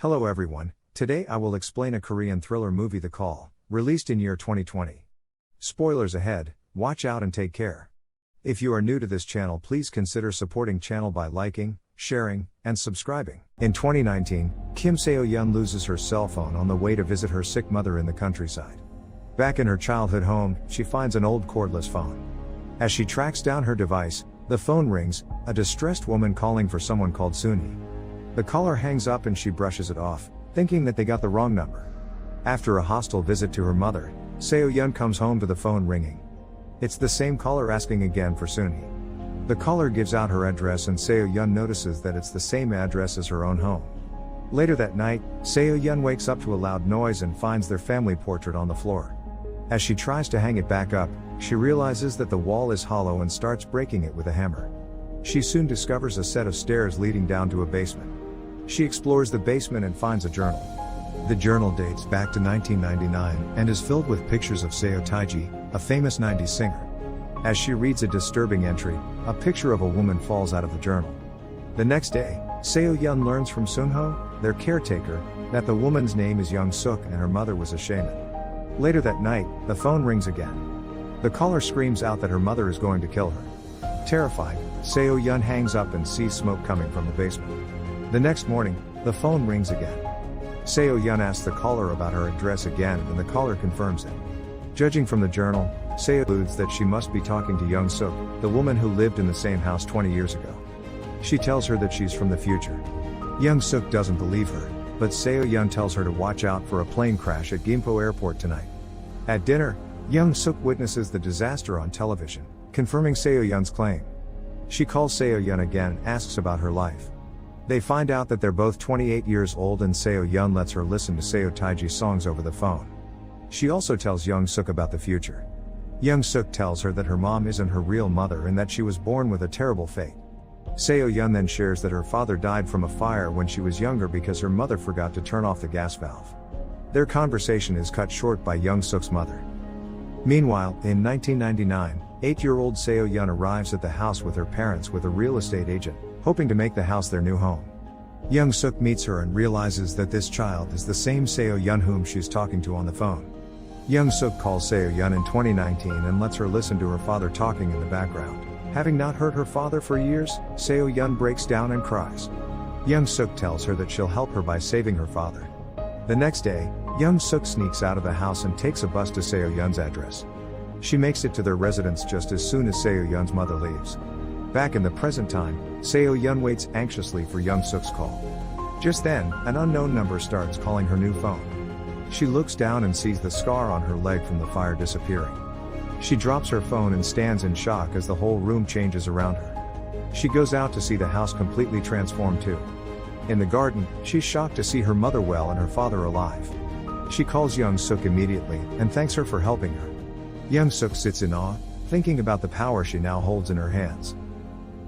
Hello everyone, today I will explain a Korean thriller movie The Call, released in year 2020. Spoilers ahead, watch out and take care. If you are new to this channel, please consider supporting channel by liking, sharing, and subscribing. In 2019, Kim Seo-yeon loses her cell phone on the way to visit her sick mother in the countryside. Back in her childhood home, she finds an old cordless phone. As she tracks down her device, the phone rings, a distressed woman calling for someone called Shin-hye. The caller hangs up and she brushes it off, thinking that they got the wrong number. After a hostile visit to her mother, Seo-yeon comes home to the phone ringing. It's the same caller asking again for Shin-hye. The caller gives out her address and Seo-yeon notices that it's the same address as her own home. Later that night, Seo-yeon wakes up to a loud noise and finds their family portrait on the floor. As she tries to hang it back up, she realizes that the wall is hollow and starts breaking it with a hammer. She soon discovers a set of stairs leading down to a basement. She explores the basement and finds a journal. The journal dates back to 1999 and is filled with pictures of Seo-taiji, a famous 90s singer. As she reads a disturbing entry, a picture of a woman falls out of the journal. The next day, Seo-yeon learns from Shin-hye, their caretaker, that the woman's name is Young-sook and her mother was a shaman. Later that night, the phone rings again. The caller screams out that her mother is going to kill her. Terrified, Seo-yeon hangs up and sees smoke coming from the basement. The next morning, the phone rings again. Seo-yeon asks the caller about her address again and the caller confirms it. Judging from the journal, Seo alludes that she must be talking to Young-sook, the woman who lived in the same house 20 years ago. She tells her that she's from the future. Young-sook doesn't believe her, but Seo-yeon tells her to watch out for a plane crash at Gimpo Airport tonight. At dinner, Young-sook witnesses the disaster on television, confirming Seo-yeon's claim. She calls Seo-yeon again and asks about her life. They find out that they're both 28 years old and Seo-yeon lets her listen to Seo-taiji songs over the phone. She also tells Young-sook about the future. Young-sook tells her that her mom isn't her real mother and that she was born with a terrible fate. Seo-yeon then shares that her father died from a fire when she was younger because her mother forgot to turn off the gas valve. Their conversation is cut short by Young-sook's mother. Meanwhile, in 1999, 8-year-old Seo-yeon arrives at the house with her parents with a real estate agent, hoping to make the house their new home. Young-sook meets her and realizes that this child is the same Seo-yeon whom she's talking to on the phone. Young-sook calls Seo-yeon in 2019 and lets her listen to her father talking in the background. Having not heard her father for years, Seo-yeon breaks down and cries. Young-sook tells her that she'll help her by saving her father. The next day, Young-sook sneaks out of the house and takes a bus to Seo-yeon's address. She makes it to their residence just as soon as Seo-yeon's mother leaves. Back in the present time, Seo-yeon waits anxiously for Young-sook's call. Just then, an unknown number starts calling her new phone. She looks down and sees the scar on her leg from the fire disappearing. She drops her phone and stands in shock as the whole room changes around her. She goes out to see the house completely transformed too. In the garden, she's shocked to see her mother well and her father alive. She calls Young-sook immediately and thanks her for helping her. Young-sook sits in awe, thinking about the power she now holds in her hands.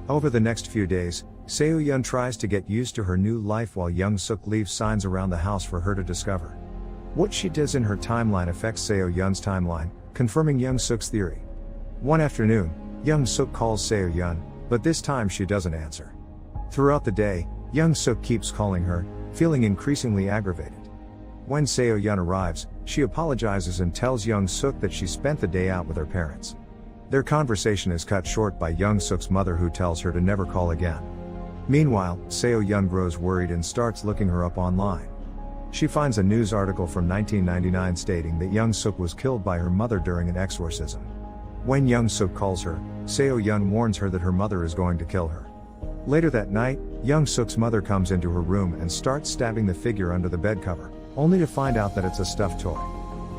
Over the next few days, Seo-yeon tries to get used to her new life while Young-sook leaves signs around the house for her to discover. What she does in her timeline affects Seo-yeon's timeline, confirming Young-sook's theory. One afternoon, Young-sook calls Seo-yeon, but this time she doesn't answer. Throughout the day, Young-sook keeps calling her, feeling increasingly aggravated. When Seo-yeon arrives, she apologizes and tells Young-sook that she spent the day out with her parents. Their conversation is cut short by Young-sook's mother who tells her to never call again. Meanwhile, Seo-yeon grows worried and starts looking her up online. She finds a news article from 1999 stating that Young-sook was killed by her mother during an exorcism. When Young-sook calls her, Seo-yeon warns her that her mother is going to kill her. Later that night, Young-sook's mother comes into her room and starts stabbing the figure under the bed cover, only to find out that it's a stuffed toy.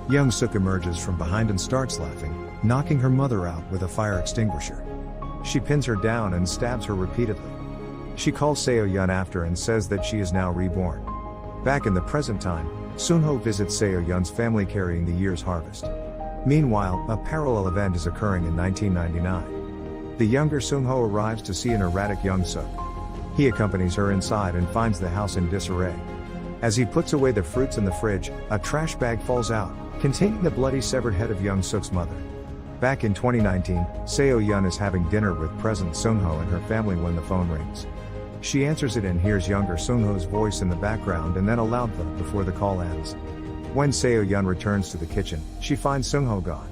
Young-sook emerges from behind and starts laughing, knocking her mother out with a fire extinguisher. She pins her down and stabs her repeatedly. She calls Seo-yeon after and says that she is now reborn. Back in the present time, Shin-hye visits Seo-yeon's family carrying the year's harvest. Meanwhile, a parallel event is occurring in 1999. The younger Shin-hye arrives to see an erratic Young-sook. He accompanies her inside and finds the house in disarray. As he puts away the fruits in the fridge, a trash bag falls out, containing the bloody severed head of Young-sook's mother. Back in 2019, Seo-yeon is having dinner with present Shin-hye and her family when the phone rings. She answers it and hears younger Sung-ho's voice in the background and then a loud thud before the call ends. When Seo-yeon returns to the kitchen, she finds Sung-ho gone.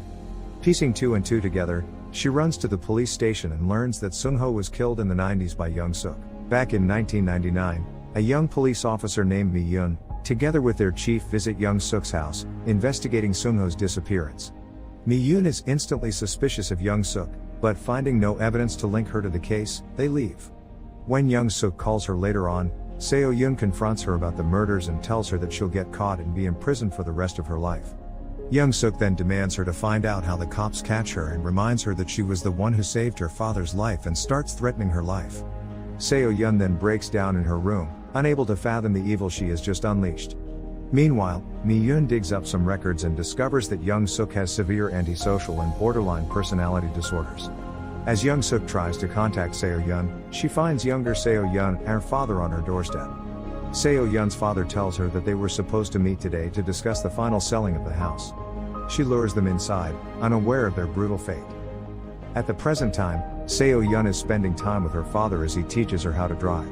Piecing two and two together, she runs to the police station and learns that Sung-ho was killed in the 90s by Young-sook. Back in 1999, a young police officer named Mi-yoon, together with their chief, visit Young-sook's house, investigating Sung-ho's disappearance. Mi-yoon is instantly suspicious of Young-sook, but finding no evidence to link her to the case, they leave. When Young-sook calls her later on, Seo-yeon confronts her about the murders and tells her that she'll get caught and be imprisoned for the rest of her life. Young-sook then demands her to find out how the cops catch her and reminds her that she was the one who saved her father's life and starts threatening her life. Seo-yeon then breaks down in her room, unable to fathom the evil she has just unleashed. Meanwhile, Mi-yoon digs up some records and discovers that Young-sook has severe antisocial and borderline personality disorders. As Young-sook tries to contact Seo-yeon, she finds younger Seo-yeon and her father on her doorstep. Seo-yeon's father tells her that they were supposed to meet today to discuss the final selling of the house. She lures them inside, unaware of their brutal fate. At the present time, Seo-yeon is spending time with her father as he teaches her how to drive.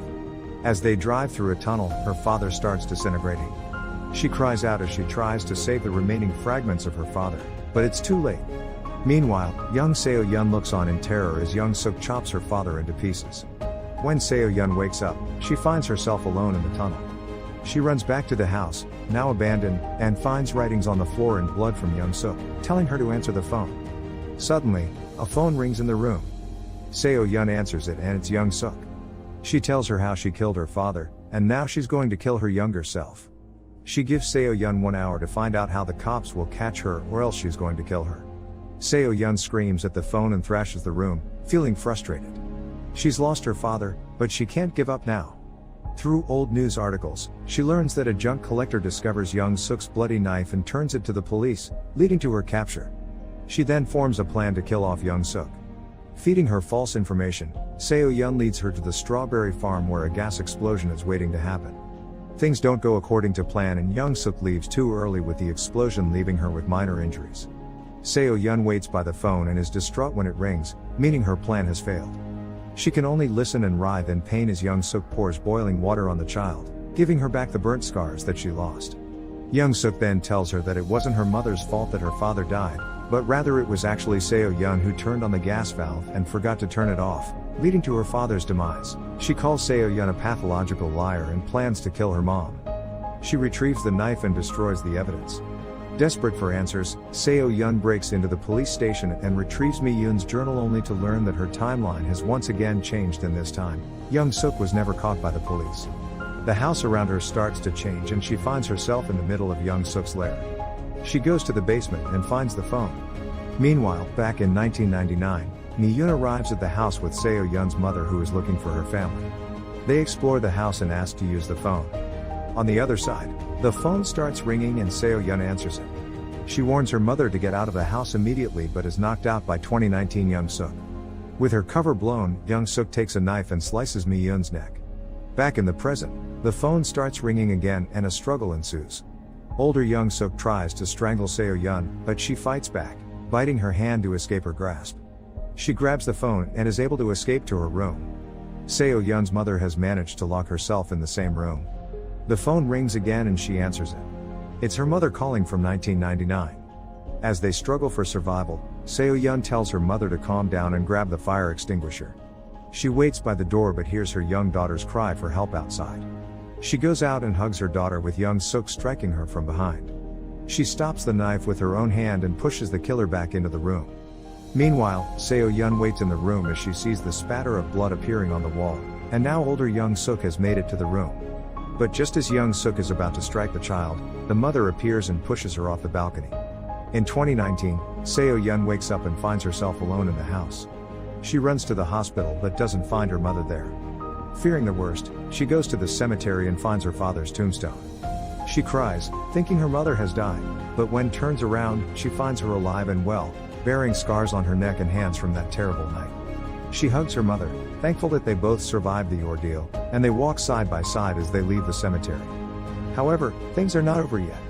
As they drive through a tunnel, her father starts disintegrating. She cries out as she tries to save the remaining fragments of her father, but it's too late. Meanwhile, young Seo-yeon looks on in terror as Young-sook chops her father into pieces. When Seo-yeon wakes up, she finds herself alone in the tunnel. She runs back to the house, now abandoned, and finds writings on the floor in blood from Young-sook, telling her to answer the phone. Suddenly, a phone rings in the room. Seo-yeon answers it and it's Young-sook. She tells her how she killed her father, and now she's going to kill her younger self. She gives Seo-yeon 1 hour to find out how the cops will catch her or else she's going to kill her. Seo-yeon screams at the phone and thrashes the room, feeling frustrated. She's lost her father, but she can't give up now. Through old news articles, she learns that a junk collector discovers Young-sook's bloody knife and turns it to the police, leading to her capture. She then forms a plan to kill off Young-sook. Feeding her false information, Seo-yeon leads her to the strawberry farm where a gas explosion is waiting to happen. Things don't go according to plan and Young-sook leaves too early with the explosion leaving her with minor injuries. Seo-yeon waits by the phone and is distraught when it rings, meaning her plan has failed. She can only listen and writhe in pain as Young-sook pours boiling water on the child, giving her back the burnt scars that she lost. Young-sook then tells her that it wasn't her mother's fault that her father died, but rather it was actually Seo-yeon who turned on the gas valve and forgot to turn it off, leading to her father's demise. She calls Seo-yeon a pathological liar and plans to kill her mom. She retrieves the knife and destroys the evidence. Desperate for answers, Seo-yeon breaks into the police station and retrieves Mi-yoon's journal only to learn that her timeline has once again changed and this time, Young-sook was never caught by the police. The house around her starts to change and she finds herself in the middle of Young-sook's lair. She goes to the basement and finds the phone. Meanwhile, back in 1999, Mi-yoon arrives at the house with Seo-yeon's mother who is looking for her family. They explore the house and ask to use the phone. On the other side, the phone starts ringing and Seo-yeon answers it. She warns her mother to get out of the house immediately but is knocked out by 2019 Young-sook. With her cover blown, Young-sook takes a knife and slices Mi-yoon's neck. Back in the present, the phone starts ringing again and a struggle ensues. Older Young-sook tries to strangle Seo-yeon, but she fights back, biting her hand to escape her grasp. She grabs the phone and is able to escape to her room. Seo-yeon's mother has managed to lock herself in the same room. The phone rings again and she answers it. It's her mother calling from 1999. As they struggle for survival, Seo-yeon tells her mother to calm down and grab the fire extinguisher. She waits by the door but hears her young daughter's cry for help outside. She goes out and hugs her daughter with Young-sook striking her from behind. She stops the knife with her own hand and pushes the killer back into the room. Meanwhile, Seo-yeon waits in the room as she sees the spatter of blood appearing on the wall, and now older Young-sook has made it to the room. But just as Young-sook is about to strike the child, the mother appears and pushes her off the balcony. In 2019, Seo-yeon wakes up and finds herself alone in the house. She runs to the hospital but doesn't find her mother there. Fearing the worst, she goes to the cemetery and finds her father's tombstone. She cries, thinking her mother has died, but when turns around, she finds her alive and well, bearing scars on her neck and hands from that terrible night. She hugs her mother, thankful that they both survived the ordeal, and they walk side by side as they leave the cemetery. However, things are not over yet.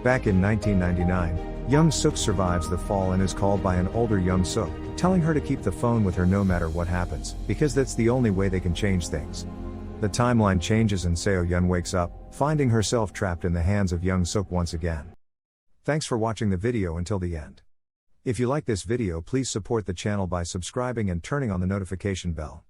Back in 1999, Young-sook survives the fall and is called by an older Young-sook, telling her to keep the phone with her no matter what happens, because that's the only way they can change things. The timeline changes and Seo-yeon wakes up, finding herself trapped in the hands of Young-sook once again. Thanks for watching the video until the end. If you like this video, please support the channel by subscribing and turning on the notification bell.